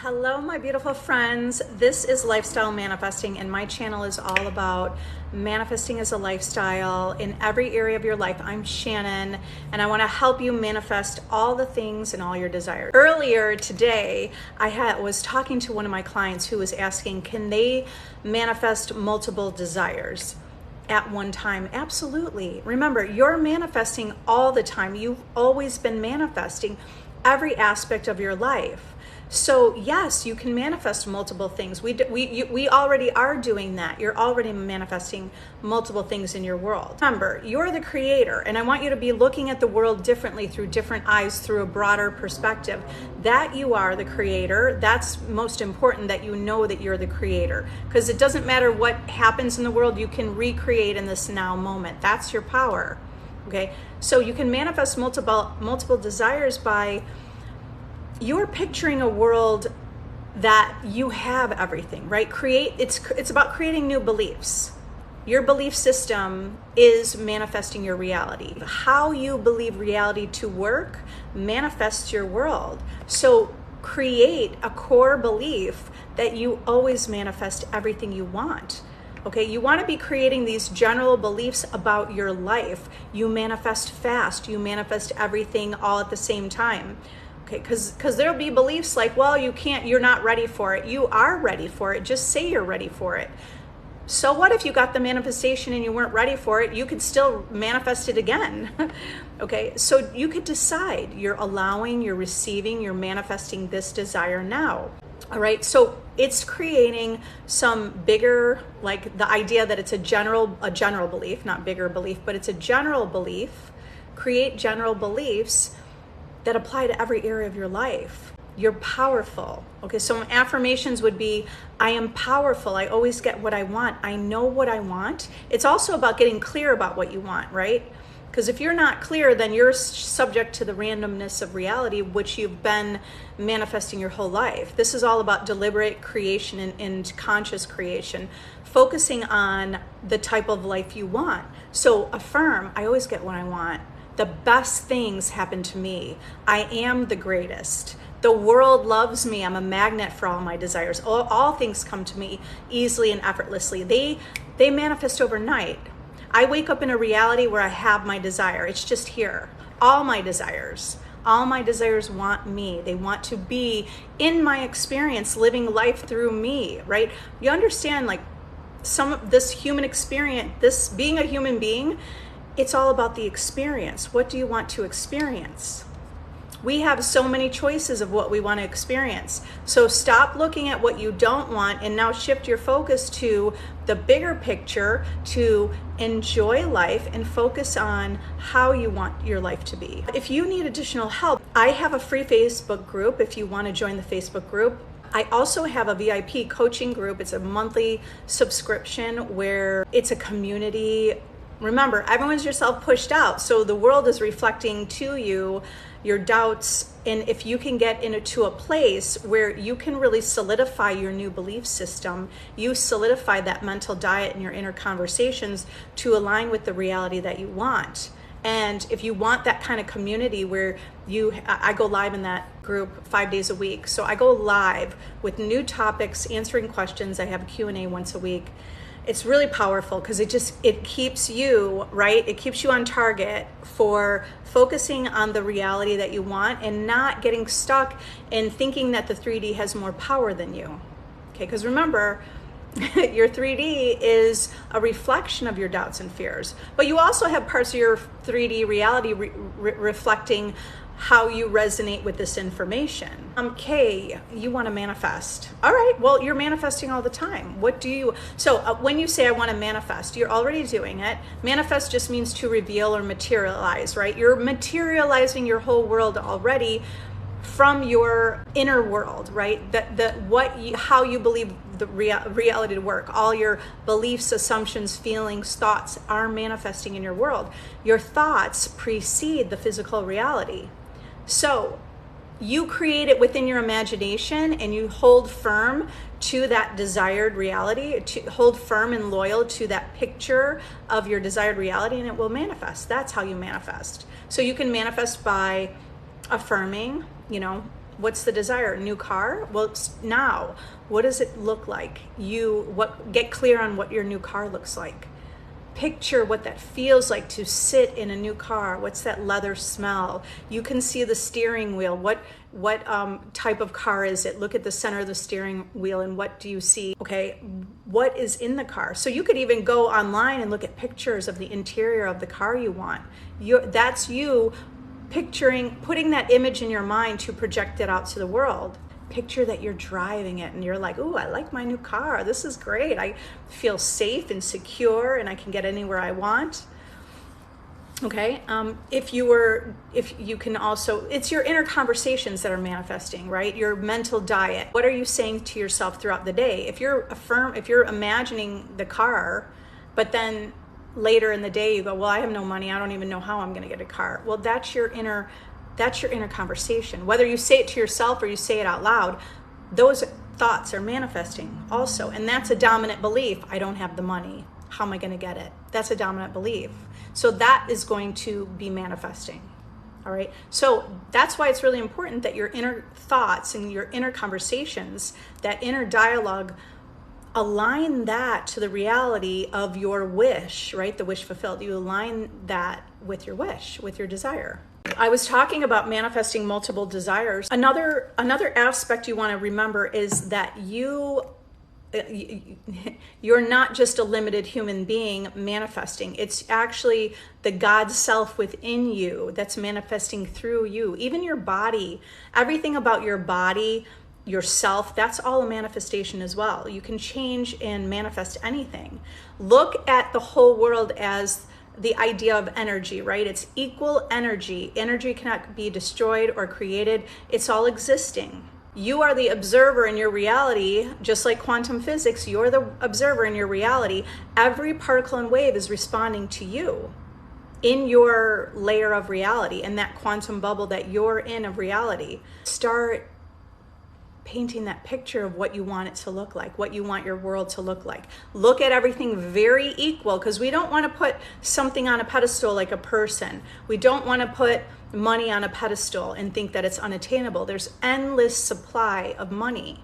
Hello, my beautiful friends. This is Lifestyle Manifesting, and my channel is all about manifesting as a lifestyle in every area of your life. I'm Shannon, and I want to help you manifest all the things and all your desires. Earlier today, I was talking to one of my clients who was asking, can they manifest multiple desires at one time? Absolutely. Remember, you're manifesting all the time. You've always been manifesting every aspect of your life. So yes, you can manifest multiple things. We already are doing that. You're already manifesting multiple things in your world. Remember, you're the creator, and I want you to be looking at the world differently through different eyes, through a broader perspective. That you are the creator. That's most important, that you know that you're the creator, because it doesn't matter what happens in the world, you can recreate in this now moment. That's your power. Okay, so you can manifest multiple desires by you're picturing a world that you have everything, right? It's about creating new beliefs. Your belief system is manifesting your reality. How you believe reality to work manifests your world. So create a core belief that you always manifest everything you want. Okay, you want to be creating these general beliefs about your life. You manifest fast. You manifest everything all at the same time. Okay, because there'll be beliefs like, well, you're not ready for it. You are ready for it. Just say you're ready for it. So what if you got the manifestation and you weren't ready for it? You could still manifest it again. Okay, so you could decide. You're allowing, you're receiving, you're manifesting this desire now. All right, so it's creating some bigger, like the idea that it's a general belief, not bigger belief, but it's a general belief. Create general beliefs that apply to every area of your life. You're powerful. Okay, so affirmations would be, I am powerful. I always get what I want. I know what I want. It's also about getting clear about what you want, right? Because if you're not clear, then you're subject to the randomness of reality, which you've been manifesting your whole life. This is all about deliberate creation and conscious creation, focusing on the type of life you want. So affirm, I always get what I want. The best things happen to me. I am the greatest. The world loves me. I'm a magnet for all my desires. All things come to me easily and effortlessly. They manifest overnight. I wake up in a reality where I have my desire. It's just here. All my desires want me. They want to be in my experience, living life through me, right? You understand, like, some of this human experience, this being a human being, it's all about the experience. What do you want to experience? We have so many choices of what we want to experience. So stop looking at what you don't want and now shift your focus to the bigger picture, to enjoy life and focus on how you want your life to be. If you need additional help, I have a free Facebook group if you want to join the Facebook group. I also have a VIP coaching group. It's a monthly subscription where it's a community. Remember, everyone's yourself pushed out. So the world is reflecting to you your doubts. And if you can get into a place where you can really solidify your new belief system, you solidify that mental diet in your inner conversations to align with the reality that you want. And if you want that kind of community where I go live in that group 5 days a week. So I go live with new topics, answering questions. I have a Q&A once a week. It's really powerful because it keeps you, right? It keeps you on target for focusing on the reality that you want and not getting stuck in thinking that the 3D has more power than you. Okay, because remember, your 3D is a reflection of your doubts and fears, but you also have parts of your 3D reality reflecting how you resonate with this information. K, you want to manifest. All right, well, you're manifesting all the time. When you say I want to manifest, you're already doing it. Manifest just means to reveal or materialize, right? You're materializing your whole world already from your inner world, right? How you believe the reality to work. All your beliefs, assumptions, feelings, thoughts are manifesting in your world. Your thoughts precede the physical reality. So you create it within your imagination and you hold firm to that desired reality, to hold firm and loyal to that picture of your desired reality, and it will manifest. That's how you manifest. So you can manifest by affirming, What's the desire? New car? Well, now, what does it look like? Get clear on what your new car looks like. Picture what that feels like to sit in a new car. What's that leather smell? You can see the steering wheel. What type of car is it? Look at the center of the steering wheel and what do you see? Okay, what is in the car? So you could even go online and look at pictures of the interior of the car you want. That's you picturing, putting that image in your mind to project it out to the world. Picture that you're driving it and you're like, ooh, I like my new car. This is great. I feel safe and secure and I can get anywhere I want. Okay. If you can also, it's your inner conversations that are manifesting, right? Your mental diet. What are you saying to yourself throughout the day? If you're imagining the car, but then later in the day you go, well, I have no money. I don't even know how I'm going to get a car. Well, that's your inner conversation. Whether you say it to yourself or you say it out loud, those thoughts are manifesting also. And that's a dominant belief. I don't have the money. How am I going to get it? That's a dominant belief. So that is going to be manifesting. All right. So that's why it's really important that your inner thoughts and your inner conversations, that inner dialogue, align that to the reality of your wish, right? The wish fulfilled. You align that with your wish, with your desire. I was talking about manifesting multiple desires. Another aspect you want to remember is that you're not just a limited human being manifesting. It's actually the God self within you that's manifesting through you. Even your body, everything about your body, yourself, that's all a manifestation as well. You can change and manifest anything. Look at the whole world as the idea of energy, right? It's equal energy. Energy cannot be destroyed or created. It's all existing. You are the observer in your reality, just like quantum physics, you're the observer in your reality. Every particle and wave is responding to you in your layer of reality, in that quantum bubble that you're in of reality. Start painting that picture of what you want it to look like, what you want your world to look like. Look at everything very equal, because we don't want to put something on a pedestal like a person. We don't want to put money on a pedestal and think that it's unattainable. There's endless supply of money.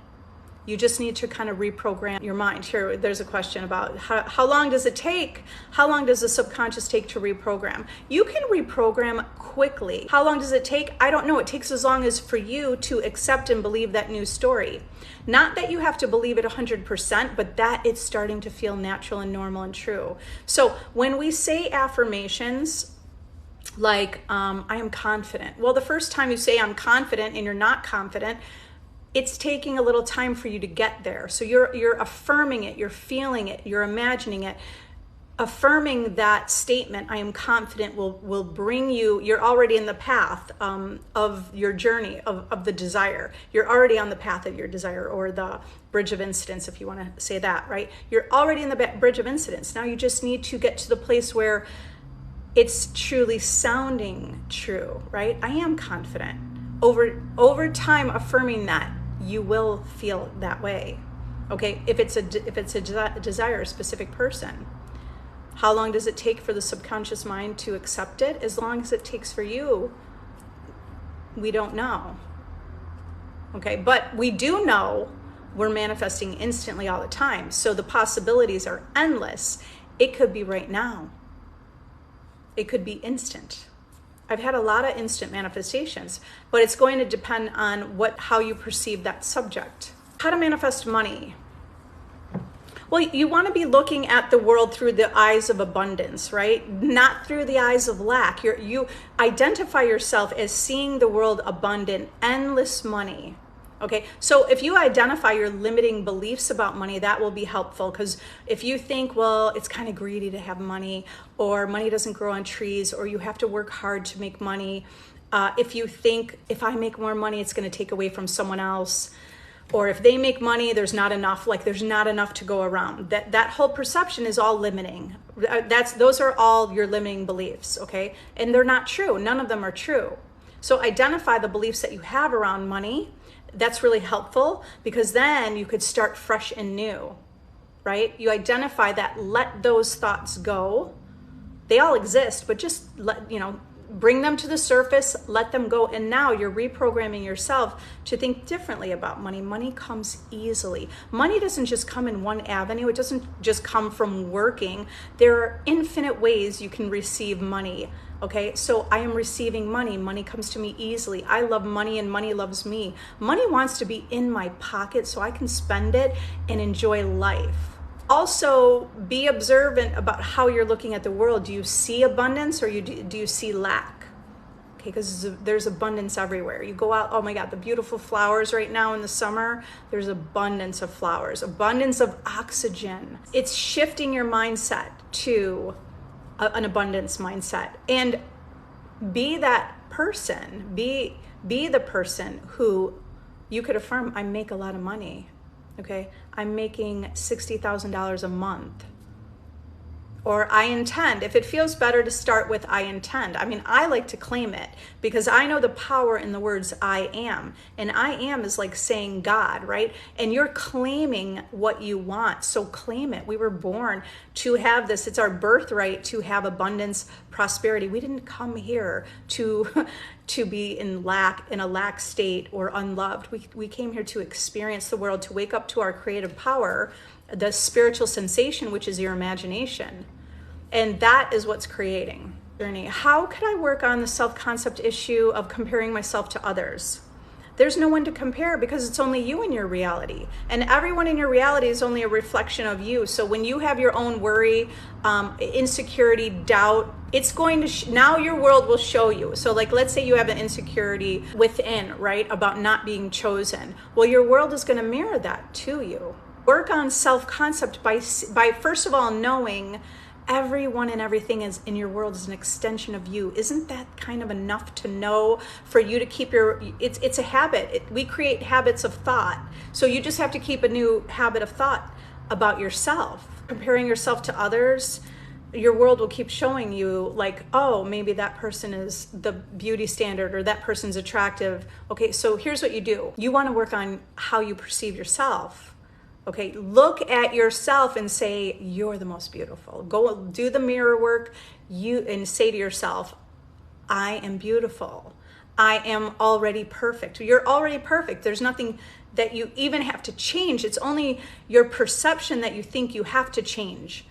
You just need to kind of reprogram your mind. Here, there's a question about how long does it take? How long does the subconscious take to reprogram? You can reprogram quickly. How long does it take? I don't know. It takes as long as for you to accept and believe that new story. Not that you have to believe it 100%, but that it's starting to feel natural and normal and true. So when we say affirmations, like, I am confident. Well, the first time you say I'm confident and you're not confident, it's taking a little time for you to get there. So you're affirming it, you're feeling it, you're imagining it. Affirming that statement, I am confident, will bring you, you're already in the path of your journey, of the desire. You're already on the path of your desire, or the bridge of incidence, if you want to say that, right? You're already in the bridge of incidence. Now you just need to get to the place where it's truly sounding true, right? I am confident. Over time, affirming that, you will feel that way. Okay, if it's a desire, a specific person. How long does it take for the subconscious mind to accept it? As long as it takes for you, we don't know. Okay, but we do know we're manifesting instantly all the time. So the possibilities are endless. It could be right now. It could be instant. I've had a lot of instant manifestations, but it's going to depend on how you perceive that subject. How to manifest money? Well, you want to be looking at the world through the eyes of abundance, right? Not through the eyes of lack. You identify yourself as seeing the world abundant, endless money. Okay, so if you identify your limiting beliefs about money, that will be helpful, because if you think, well, it's kind of greedy to have money, or money doesn't grow on trees, or you have to work hard to make money, if you think, if I make more money, it's going to take away from someone else, or if they make money, there's not enough, like there's not enough to go around. That whole perception is all limiting. Those are all your limiting beliefs, okay? And they're not true. None of them are true. So identify the beliefs that you have around money. That's really helpful, because then you could start fresh and new, right? You identify that, let those thoughts go. They all exist, but just bring them to the surface, let them go, and now you're reprogramming yourself to think differently about money. Money comes easily. Money doesn't just come in one avenue. It doesn't just come from working. There are infinite ways you can receive money. Okay, so I am receiving money. Money comes to me easily. I love money and money loves me. Money wants to be in my pocket so I can spend it and enjoy life. Also, be observant about how you're looking at the world. Do you see abundance or do you see lack? Okay, because there's abundance everywhere. You go out, oh my God, the beautiful flowers right now in the summer, there's abundance of flowers, abundance of oxygen. It's shifting your mindset to an abundance mindset, and be that person. Be the person who you could affirm, I make a lot of money. Okay, I'm making $60,000 a month. Or I intend. If it feels better to start with I intend. I mean, I like to claim it because I know the power in the words I am. And I am is like saying God, right? And you're claiming what you want. So claim it. We were born to have this. It's our birthright to have abundance, prosperity. We didn't come here to be in a lack state or unloved. We came here to experience the world, to wake up to our creative power, the spiritual sensation, which is your imagination. And that is what's creating journey. How could I work on the self-concept issue of comparing myself to others? There's no one to compare because it's only you in your reality. And everyone in your reality is only a reflection of you. So when you have your own worry, insecurity, doubt, it's going to, now your world will show you. So like, let's say you have an insecurity within, right? About not being chosen. Well, your world is going to mirror that to you. Work on self-concept by first of all, knowing everyone and everything is in your world is an extension of you. Isn't that kind of enough to know for you to keep it's a habit. We create habits of thought. So you just have to keep a new habit of thought about yourself. Comparing yourself to others, your world will keep showing you like, oh, maybe that person is the beauty standard or that person's attractive. Okay, so here's what you do. You want to work on how you perceive yourself. Okay, look at yourself and say, you're the most beautiful. Go do the mirror work and say to yourself, I am beautiful. I am already perfect. You're already perfect. There's nothing that you even have to change. It's only your perception that you think you have to change.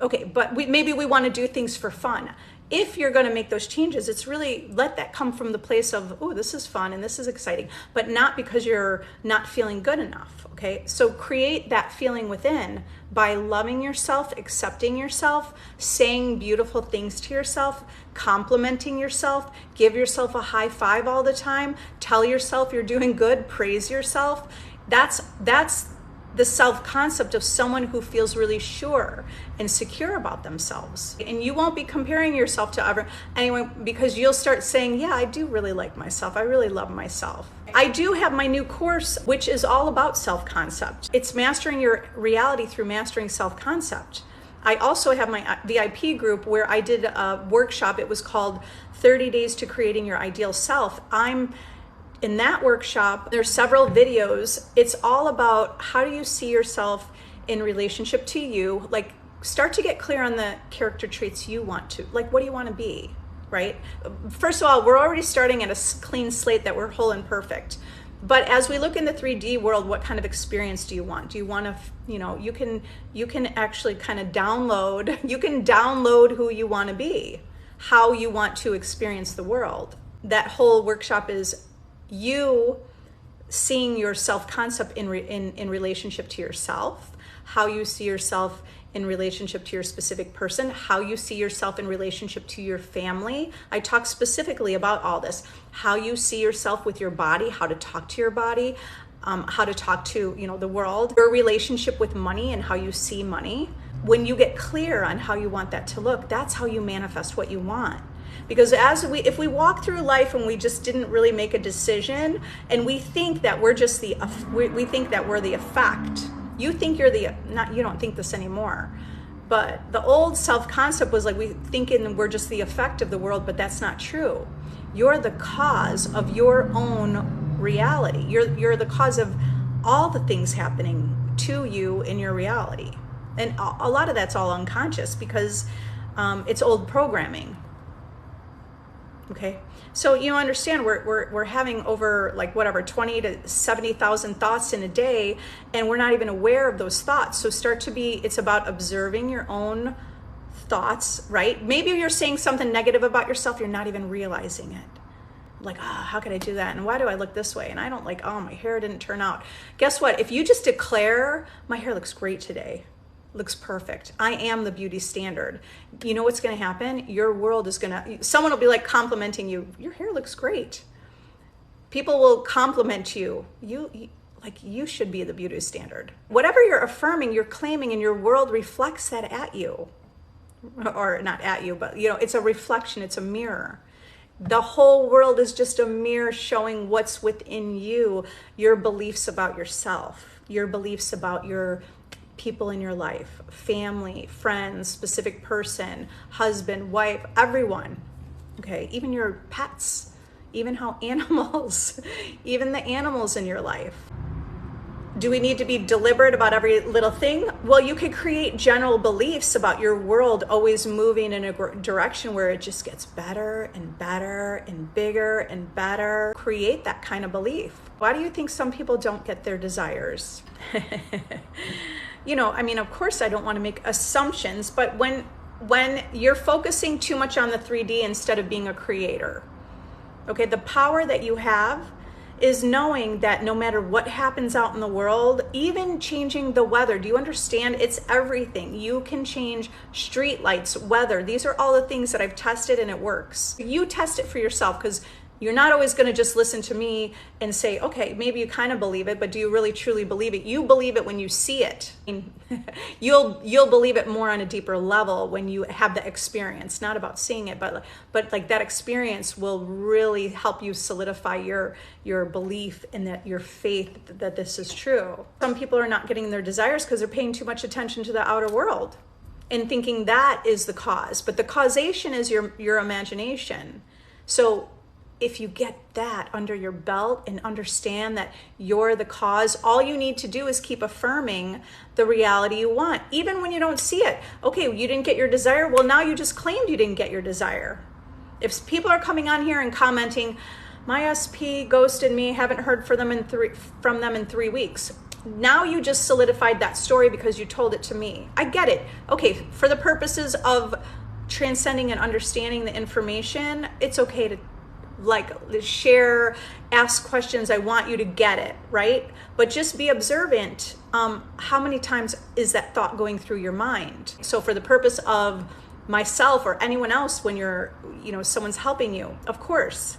Okay, but maybe we want to do things for fun. If you're going to make those changes, it's really let that come from the place of, oh, this is fun and this is exciting, but not because you're not feeling good enough. Okay, so create that feeling within by loving yourself, accepting yourself, saying beautiful things to yourself, complimenting yourself, give yourself a high five all the time, tell yourself you're doing good, praise yourself. That's the self-concept of someone who feels really sure and secure about themselves. And you won't be comparing yourself to anyone because you'll start saying, yeah, I do really like myself. I really love myself. I do have my new course, which is all about self-concept. It's mastering your reality through mastering self-concept. I also have my VIP group where I did a workshop. It was called 30 Days to Creating Your Ideal Self. In that workshop, there's several videos. It's all about how do you see yourself in relationship to you. Like, start to get clear on the character traits you want to. Like, what do you want to be, right? First of all, we're already starting at a clean slate that we're whole and perfect. But as we look in the 3D world, what kind of experience do you want? Do you want to, you can actually kind of download, who you want to be, how you want to experience the world. That whole workshop is you seeing your self-concept in relationship to yourself, how you see yourself in relationship to your specific person, how you see yourself in relationship to your family. I talk specifically about all this, how you see yourself with your body, how to talk to your body, how to talk to the world, your relationship with money and how you see money. When you get clear on how you want that to look, that's how you manifest what you want. Because if we walk through life and we just didn't really make a decision, and we think that we're just we think that we're the effect. You think you're you don't think this anymore. But the old self-concept was like we thinking we're just the effect of the world, but that's not true. You're the cause of your own reality. You're the cause of all the things happening to you in your reality. And a lot of that's all unconscious because it's old programming. Okay, so you understand we're having over like whatever 20 to 70,000 thoughts in a day, and we're not even aware of those thoughts. So it's about observing your own thoughts, right? Maybe you're saying something negative about yourself, you're not even realizing it. Like, how could I do that? And why do I look this way? And I don't like, my hair didn't turn out. Guess what? If you just declare, my hair looks great today, looks perfect, I am the beauty standard, you know what's going to happen? Your world is someone will be like complimenting you, your hair looks great. People will compliment you. You should be the beauty standard. Whatever you're affirming, you're claiming, and your world reflects that at you. Or not at you, but it's a reflection, it's a mirror. The whole world is just a mirror showing what's within you, your beliefs about yourself, your beliefs about your people in your life, family, friends, specific person, husband, wife, everyone. Okay, even your pets, even how animals, even the animals in your life. Do we need to be deliberate about every little thing? Well, you could create general beliefs about your world always moving in a direction where it just gets better and better and bigger and better. Create that kind of belief. Why do you think some people don't get their desires? Of course I don't want to make assumptions, but when you're focusing too much on the 3D instead of being a creator, okay, the power that you have is knowing that no matter what happens out in the world, even changing the weather, do you understand? It's everything. You can change street lights, weather. These are all the things that I've tested and it works. You test it for yourself, because you're not always going to just listen to me and say, okay, maybe you kind of believe it, but do you really truly believe it? You believe it when you see it. You'll believe it more on a deeper level when you have the experience, not about seeing it, but like that experience will really help you solidify your belief and that your faith that this is true. Some people are not getting their desires because they're paying too much attention to the outer world and thinking that is the cause, but the causation is your imagination. So if you get that under your belt and understand that you're the cause, all you need to do is keep affirming the reality you want, even when you don't see it. Okay, you didn't get your desire. Well, now you just claimed you didn't get your desire. If people are coming on here and commenting, my SP ghosted me, haven't heard from them in 3 weeks. Now you just solidified that story because you told it to me. I get it. Okay, for the purposes of transcending and understanding the information, it's okay to share, ask questions. I want you to get it, right? But just be observant. How many times is that thought going through your mind? So for the purpose of myself or anyone else, when you're, someone's helping you, of course,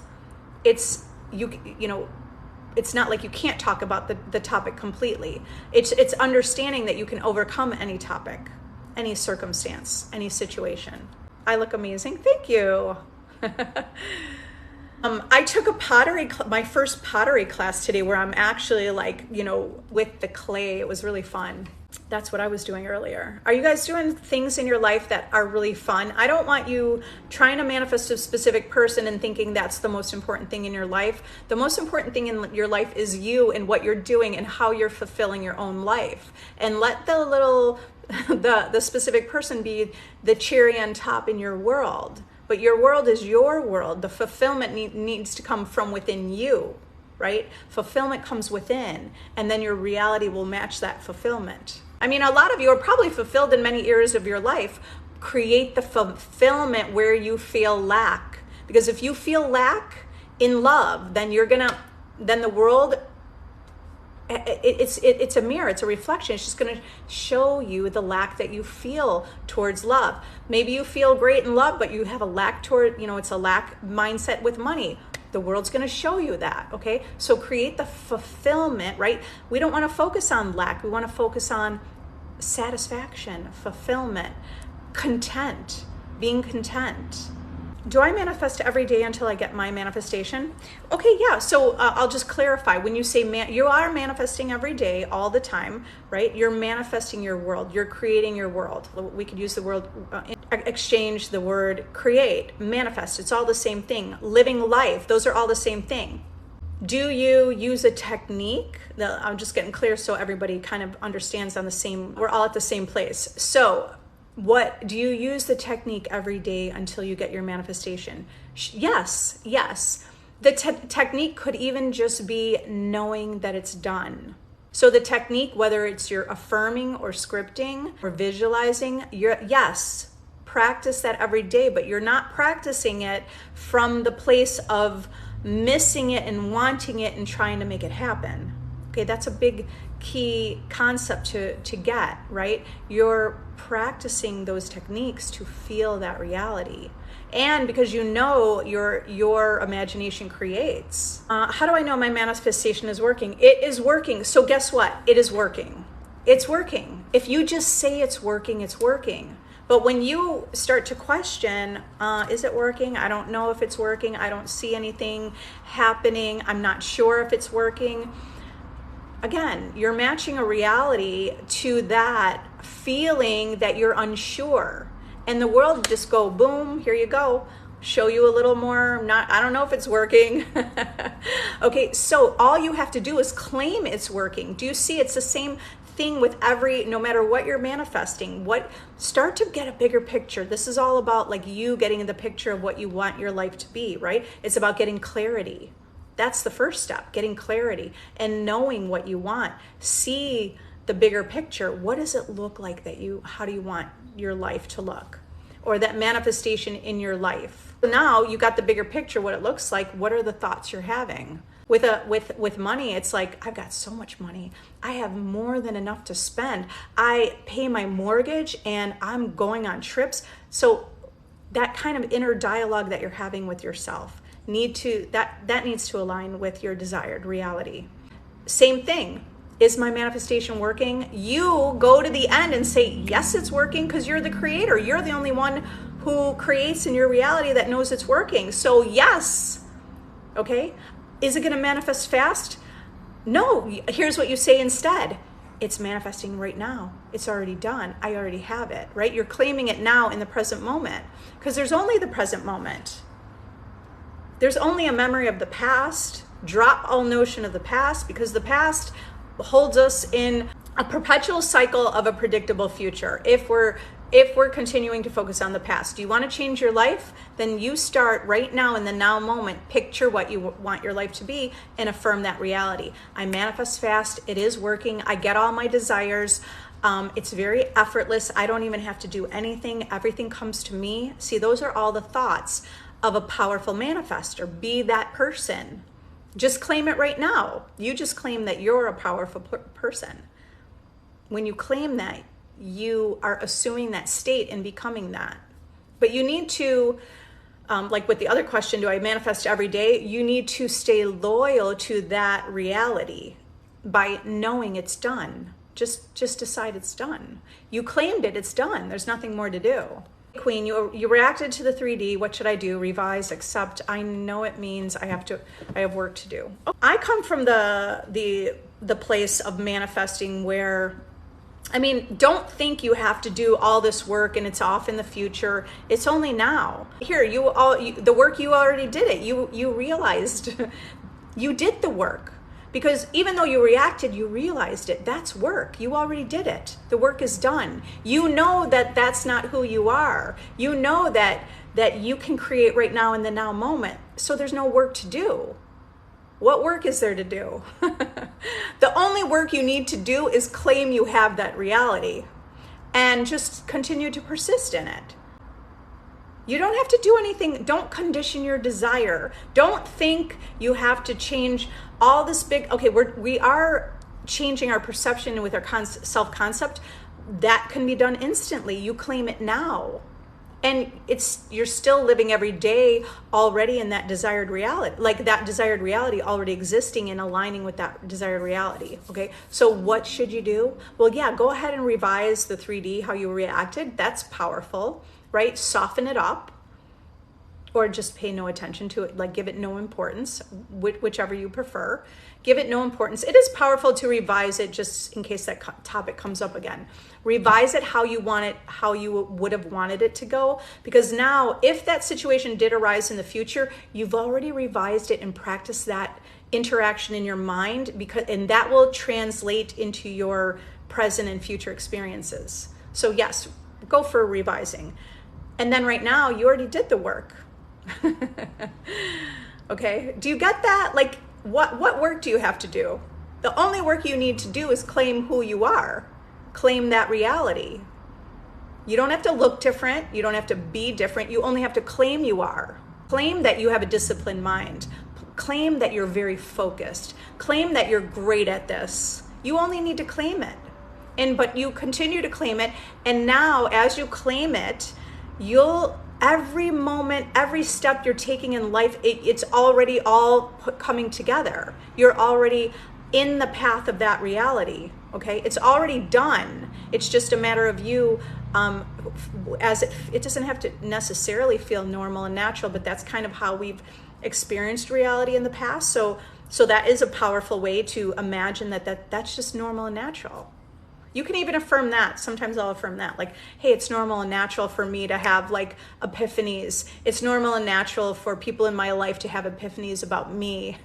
it's not like you can't talk about the topic completely. It's understanding that you can overcome any topic, any circumstance, any situation. I look amazing. Thank you. I took my first pottery class today, where I'm actually with the clay. It was really fun. That's what I was doing earlier. Are you guys doing things in your life that are really fun? I don't want you trying to manifest a specific person and thinking that's the most important thing in your life. The most important thing in your life is you and what you're doing and how you're fulfilling your own life. And let the specific person be the cherry on top in your world. But your world is your world. The fulfillment needs to come from within you, right? Fulfillment comes within, and then your reality will match that fulfillment. A lot of you are probably fulfilled in many areas of your life. Create the fulfillment where you feel lack. Because if you feel lack in love, then then the world, it's a mirror, it's a reflection. It's just going to show you the lack that you feel towards love. Maybe you feel great in love, but you have a lack toward, it's a lack mindset with money. The world's going to show you that, okay? So create the fulfillment, right? We don't want to focus on lack. We want to focus on satisfaction, fulfillment, content, being content. Do I manifest every day until I get my manifestation? Okay, yeah. So I'll just clarify. When you say you are manifesting every day, all the time, right? You're manifesting your world. You're creating your world. We could use the word, exchange the word create, manifest. It's all the same thing. Living life. Those are all the same thing. Do you use a technique? I'm just getting clear so everybody kind of understands we're all at the same place. So What do you use the technique every day until you get your manifestation? Yes, yes. The technique could even just be knowing that it's done. So the technique, whether it's you're affirming or scripting or visualizing, yes, practice that every day, but you're not practicing it from the place of missing it and wanting it and trying to make it happen. Okay, that's a big key concept to get, right? You're practicing those techniques to feel that reality. And because you know your imagination creates. How do I know my manifestation is working? It is working. So guess what? It is working. It's working. If you just say it's working, it's working. But when you start to question, is it working? I don't know if it's working. I don't see anything happening. I'm not sure if it's working. Again, you're matching a reality to that feeling that you're unsure. And the world just go, boom, here you go. Show you a little more. I don't know if it's working. Okay, so all you have to do is claim it's working. Do you see it's the same thing with no matter what you're manifesting, start to get a bigger picture. This is all about like you getting the picture of what you want your life to be, right? It's about getting clarity. That's the first step, getting clarity and knowing what you want. See the bigger picture. What does it look like how do you want your life to look? Or that manifestation in your life. So now you got the bigger picture, what it looks like. What are the thoughts you're having? With money, it's like, I've got so much money. I have more than enough to spend. I pay my mortgage and I'm going on trips. So that kind of inner dialogue that you're having with yourself needs to align with your desired reality. Same thing. Is my manifestation working? You go to the end and say, yes, it's working, because you're the creator. You're the only one who creates in your reality that knows it's working. So yes, okay? Is it gonna manifest fast? No, here's what you say instead. It's manifesting right now. It's already done. I already have it, right? You're claiming it now in the present moment, because there's only the present moment. There's only a memory of the past. Drop all notion of the past, because the past holds us in a perpetual cycle of a predictable future. If we're continuing to focus on the past, do you want to change your life? Then you start right now in the now moment, picture what you want your life to be and affirm that reality. I manifest fast. It is working. I get all my desires. It's very effortless. I don't even have to do anything. Everything comes to me. See, those are all the thoughts of a powerful manifestor. Be that person. Just claim it right now. You just claim that you're a powerful person. When you claim that, you are assuming that state and becoming that. But you need to, like with the other question, do I manifest every day? You need to stay loyal to that reality by knowing it's done. Just decide it's done. You claimed it, it's done. There's nothing more to do. Queen, you reacted to the 3D. What should I do? Revise, accept. I know it means I have work to do. I come from the place of manifesting where, I mean, don't think you have to do all this work and it's off in the future. It's only now. Here, the work, you already did it. You realized you did the work. Because even though you reacted, you realized it. That's work. You already did it. The work is done. You know that that's not who you are. You know that you can create right now in the now moment. So there's no work to do. What work is there to do? The only work you need to do is claim you have that reality and just continue to persist in it. You don't have to do anything. Don't condition your desire. Don't think you have to change all this big, okay, we are changing our perception with our self-concept. That can be done instantly. You claim it now. And you're still living every day already in that desired reality, like that desired reality already existing and aligning with that desired reality, okay? So what should you do? Well, yeah, go ahead and revise the 3D, how you reacted. That's powerful, right? Soften it up. Or just pay no attention to it, like give it no importance, whichever you prefer. Give it no importance. It is powerful to revise it just in case that topic comes up again. Revise it how you want it, how you would have wanted it to go. Because now, if that situation did arise in the future, you've already revised it and practiced that interaction in your mind, and that will translate into your present and future experiences. So yes, go for revising. And then right now, you already did the work. Okay, do you get that? Like, what work do you have to do? The only work you need to do is claim who you are. Claim that reality. You don't have to look different. You don't have to be different. You only have to claim you are. Claim that you have a disciplined mind. Claim that you're very focused. Claim that you're great at this. You only need to claim it. But you continue to claim it. And now as you claim it, every moment, every step you're taking in life, it's already all coming together. You're already in the path of that reality. Okay, it's already done. It's just a matter of you, it doesn't have to necessarily feel normal and natural, but that's kind of how we've experienced reality in the past. So that is a powerful way to imagine that's just normal and natural. You can even affirm that. Sometimes I'll affirm that, like, hey, it's normal and natural for me to have like epiphanies. It's normal and natural for people in my life to have epiphanies about me.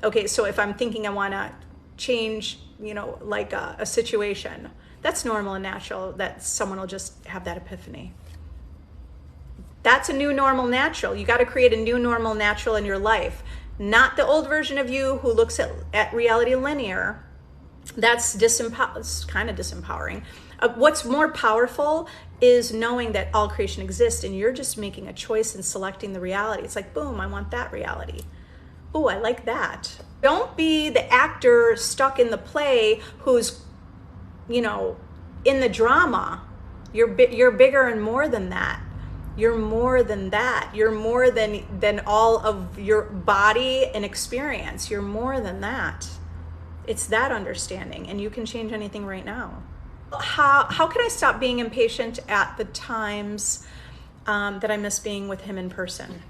Okay, so if I'm thinking I want to change, like a situation, that's normal and natural that someone will just have that epiphany. That's a new normal natural. You got to create a new normal natural in your life, not the old version of you who looks at reality linear. That's kind of disempowering. What's more powerful is knowing that all creation exists and you're just making a choice and selecting the reality. It's like, boom, I want that reality. Oh, I like that. Don't be the actor stuck in the play who's, in the drama. You're bigger and more than that. You're more than that. You're more than all of your body and experience. You're more than that. It's that understanding, and you can change anything right now. How can I stop being impatient at the times that I miss being with him in person?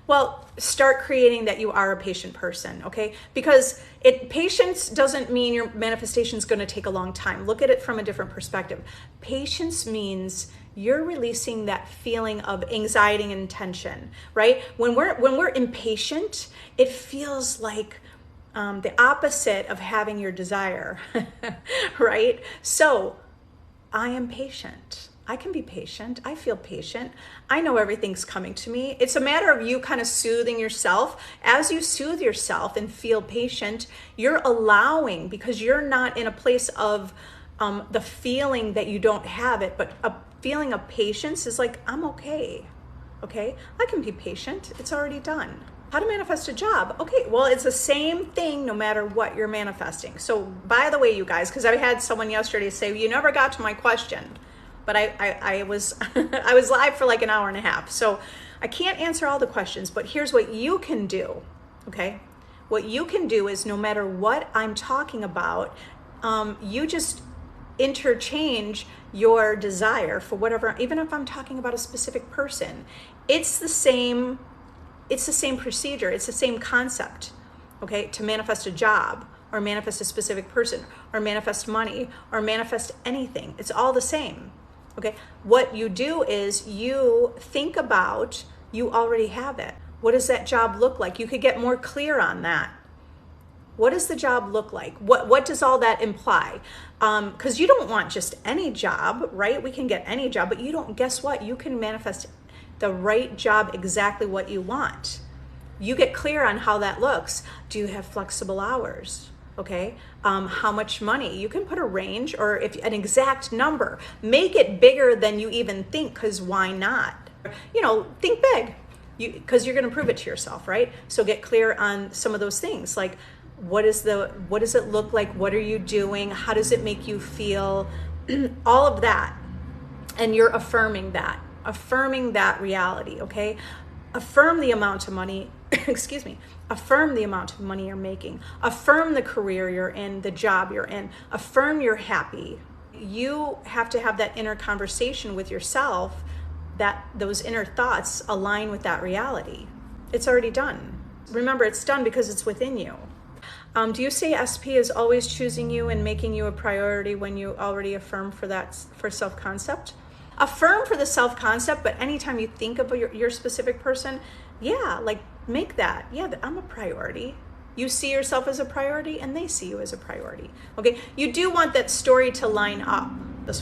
Well, start creating that you are a patient person, okay? Because patience doesn't mean your manifestation is going to take a long time. Look at it from a different perspective. Patience means you're releasing that feeling of anxiety and tension, right? When we're impatient, it feels like the opposite of having your desire, right? So I am patient. I can be patient. I feel patient. I know everything's coming to me. It's a matter of you kind of soothing yourself. As you soothe yourself and feel patient, you're allowing, because you're not in a place of the feeling that you don't have it, but a feeling of patience is like, I'm okay. Okay, I can be patient. It's already done. How to manifest a job? Okay, well, it's the same thing no matter what you're manifesting. So by the way, you guys, because I had someone yesterday say, you never got to my question, but I was I was live for like an hour and a half. So I can't answer all the questions, but here's what you can do, okay? What you can do is no matter what I'm talking about, you just interchange your desire for whatever, even if I'm talking about a specific person, it's the same procedure. It's the same concept, okay? To manifest a job or manifest a specific person or manifest money or manifest anything. It's all the same, okay? What you do is you think about, you already have it. What does that job look like? You could get more clear on that. What does the job look like? What does all that imply? Because you don't want just any job, right? We can get any job, but you don't, guess what? You can manifest the right job, exactly what you want. You get clear on how that looks. Do you have flexible hours? Okay. How much money? You can put a range or if an exact number. Make it bigger than you even think, because why not? Think big, because you're going to prove it to yourself, right? So get clear on some of those things, like what does it look like? What are you doing? How does it make you feel? All of that. And you're affirming that reality, okay? Affirm the amount of money, excuse me, affirm the amount of money you're making. Affirm the career you're in, the job you're in. Affirm you're happy. You have to have that inner conversation with yourself, that those inner thoughts align with that reality. It's already done. Remember, it's done because it's within you. Do you say SP is always choosing you and making you a priority when you already affirm for self-concept? Affirm for the self-concept, but anytime you think about your specific person, yeah, like make that, yeah, I'm a priority. You see yourself as a priority and they see you as a priority, okay? You do want that story to line up,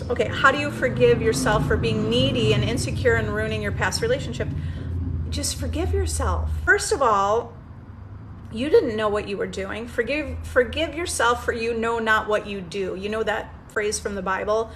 Okay, how do you forgive yourself for being needy and insecure and ruining your past relationship? Just forgive yourself. First of all, you didn't know what you were doing. Forgive yourself for you know not what you do. You know that phrase from the Bible?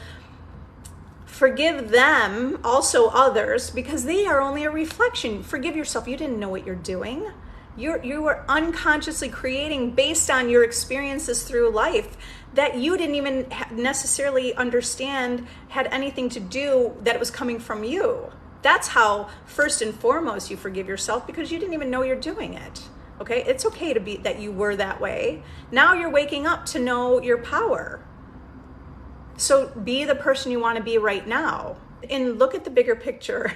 Forgive them, also others, because they are only a reflection. Forgive yourself. You didn't know what you're doing. You were unconsciously creating based on your experiences through life that you didn't even necessarily understand had anything to do, that it was coming from you. That's how, first and foremost, you forgive yourself, because you didn't even know you're doing it. Okay, it's okay to be that you were that way. Now you're waking up to know your power. So be the person you want to be right now. And look at the bigger picture.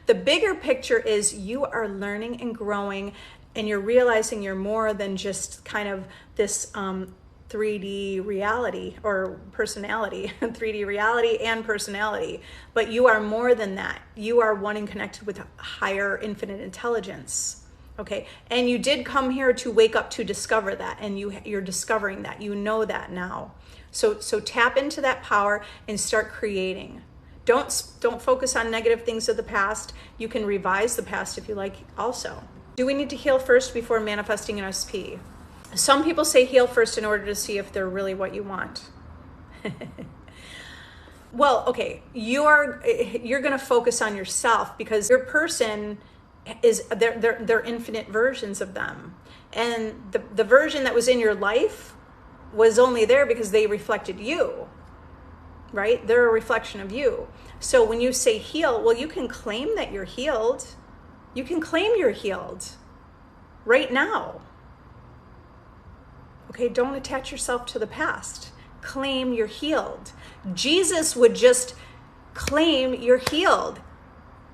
The bigger picture is you are learning and growing, and you're realizing you're more than just kind of this 3D reality or personality, 3D reality and personality. But you are more than that. You are one and connected with higher infinite intelligence. Okay, and you did come here to wake up to discover that, and you're discovering that. You know that now. So tap into that power and start creating. Don't focus on negative things of the past. You can revise the past if you like also. Do we need to heal first before manifesting an SP? Some people say heal first in order to see if they're really what you want. Well, okay, you're going to focus on yourself, because your person is they're infinite versions of them, and the version that was in your life was only there because they reflected you, right? They're a reflection of you. So when you say heal, well, you can claim that you're healed. You can claim you're healed right now. Okay, don't attach yourself to the past. Claim you're healed. Jesus would just claim you're healed.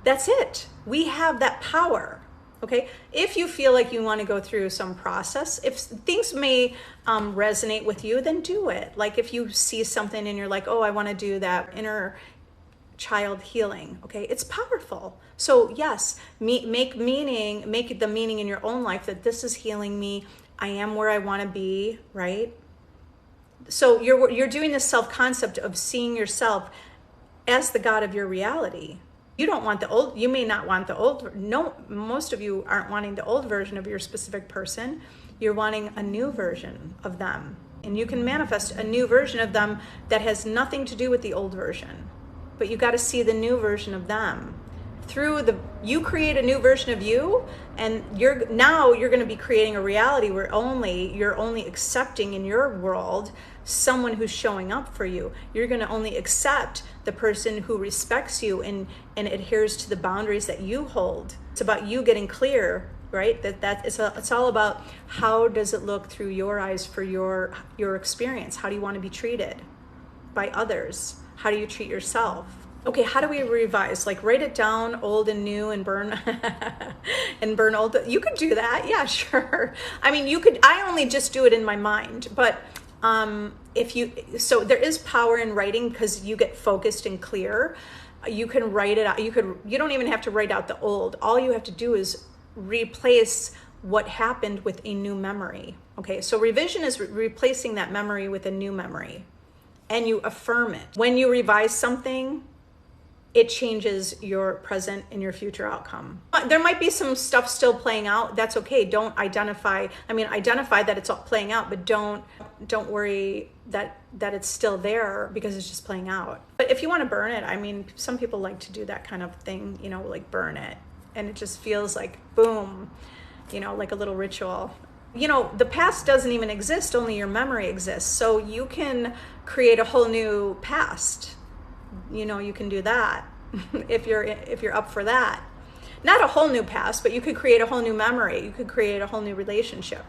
That's it. We have that power. Okay, if you feel like you want to go through some process, if things may resonate with you, then do it. Like if you see something and you're like, oh, I want to do that inner child healing. Okay, it's powerful. So yes, make the meaning in your own life that this is healing me. I am where I want to be, right? So you're doing this self-concept of seeing yourself as the God of your reality. You don't want the old, you may not want the old, no, most of you aren't wanting the old version of your specific person. You're wanting a new version of them. And you can manifest a new version of them that has nothing to do with the old version. But you got to see the new version of them. You create a new version of you, and you're going to be creating a reality where you're only accepting in your world someone who's showing up for you. You're going to only accept the person who respects you and adheres to the boundaries that you hold. It's about you getting clear, right? It's all about how does it look through your eyes for your experience? How do you want to be treated by others? How do you treat yourself? Okay, how do we revise? Like write it down, old and new, and burn and burn old. You could do that, yeah, sure. I mean, I only just do it in my mind, but so there is power in writing because you get focused and clear. You can write it out. You don't even have to write out the old. All you have to do is replace what happened with a new memory. Okay, so revision is replacing that memory with a new memory, and you affirm it. When you revise something, it changes your present and your future outcome. There might be some stuff still playing out. That's okay. Don't identify that it's all playing out, but don't worry that it's still there because it's just playing out. But if you want to burn it, I mean, some people like to do that kind of thing, like burn it. And it just feels like boom, like a little ritual. The past doesn't even exist, only your memory exists. So you can create a whole new past. You can do that if you're up for that. Not a whole new past, but you could create a whole new memory. You could create a whole new relationship.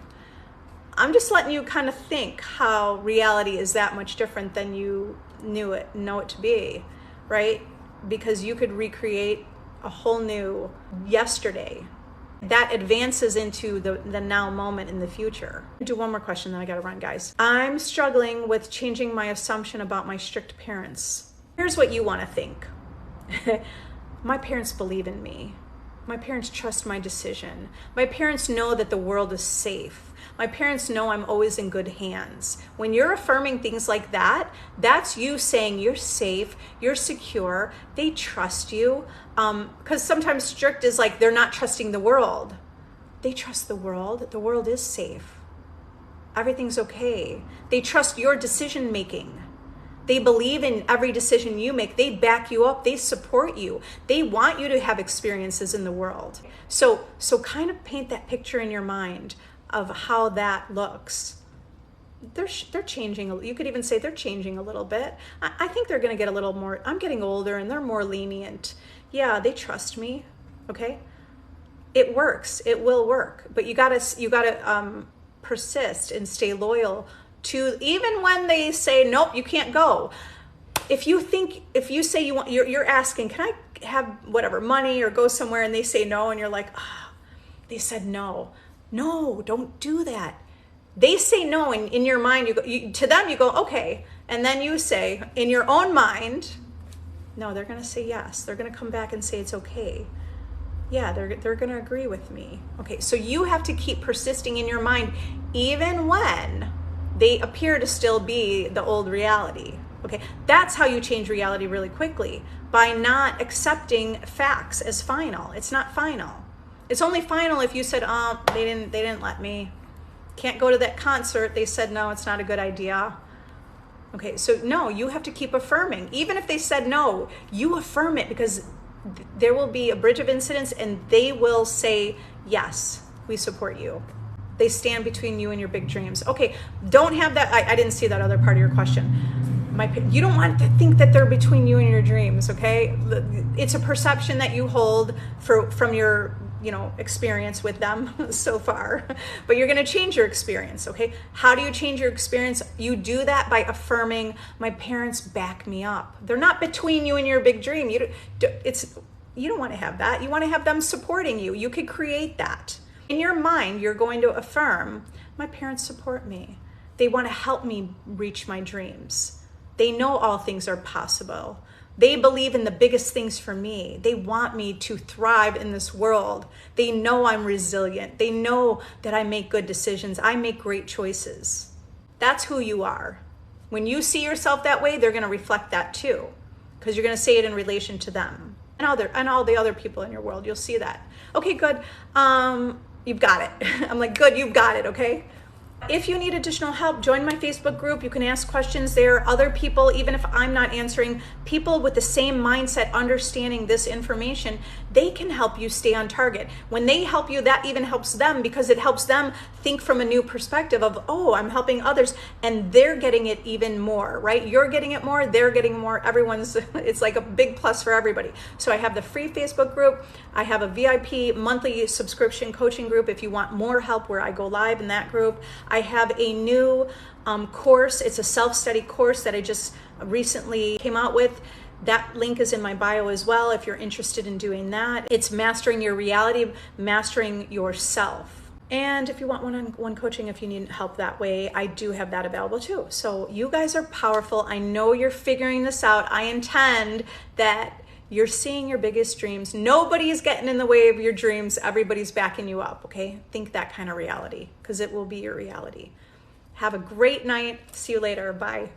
I'm just letting you kind of think how reality is that much different than you know it to be, right? Because you could recreate a whole new yesterday that advances into the now moment in the future. I'll do one more question, then I gotta run, guys. I'm struggling with changing my assumption about my strict parents. Here's what you want to think. My parents believe in me. My parents trust my decision. My parents know that the world is safe. My parents know I'm always in good hands. When you're affirming things like that, that's you saying you're safe, you're secure, they trust you. Because sometimes strict is like they're not trusting the world. They trust the world. The world is safe. Everything's okay. They trust your decision making. They believe in every decision you make. They back you up. They support you. They want you to have experiences in the world. So kind of paint that picture in your mind of how that looks. They're changing. You could even say they're changing a little bit. I think they're going to get a little more. I'm getting older and they're more lenient. Yeah, they trust me. Okay, it works. It will work. But you gotta persist and stay loyal to, even when they say nope, you can't go. If you say you're asking, can I have whatever money or go somewhere, and they say no, and you're like, they said no. No, don't do that. They say no, and in your mind, to them, you go, okay. And then you say, in your own mind, no, they're going to say yes. They're going to come back and say it's okay. Yeah, they're going to agree with me. Okay, so you have to keep persisting in your mind, even when they appear to still be the old reality. Okay, that's how you change reality really quickly, by not accepting facts as final. It's not final. It's only final if you said, they didn't let me. Can't go to that concert. They said, no, it's not a good idea. Okay, so no, you have to keep affirming. Even if they said no, you affirm it, because there will be a bridge of incidents and they will say, yes, we support you. They stand between you and your big dreams. Okay, don't have that. I didn't see that other part of your question. You don't want to think that they're between you and your dreams, okay? It's a perception that you hold from your experience with them so far, but you're going to change your experience. Okay, how do you change your experience? You do that by affirming, my parents back me up. They're not between you and your big dream. You don't want to have that. You want to have them supporting you. You could create that in your mind. You're going to affirm, my parents support me. They want to help me reach my dreams. They know all things are possible. They believe in the biggest things for me. They want me to thrive in this world. They know I'm resilient. They know that I make good decisions. I make great choices. That's who you are. When you see yourself that way, they're going to reflect that too, because you're going to say it in relation to them and all the other people in your world. You'll see that. Okay, good. You've got it. I'm like, good, you've got it, okay? If you need additional help, join my Facebook group. You can ask questions there. Other people, even if I'm not answering, people with the same mindset, understanding this information, they can help you stay on target. When they help you, that even helps them, because it helps them think from a new perspective of, oh, I'm helping others, and they're getting it even more, right? You're getting it more, they're getting more, it's like a big plus for everybody. So I have the free Facebook group. I have a VIP monthly subscription coaching group if you want more help, where I go live in that group. I have a new course. It's a self-study course that I just recently came out with. That link is in my bio as well if you're interested in doing that. It's mastering your reality, mastering yourself. And if you want one-on-one coaching, if you need help that way, I do have that available too. So you guys are powerful. I know you're figuring this out. I intend that you're seeing your biggest dreams. Nobody's getting in the way of your dreams. Everybody's backing you up, okay? Think that kind of reality, because it will be your reality. Have a great night. See you later. Bye.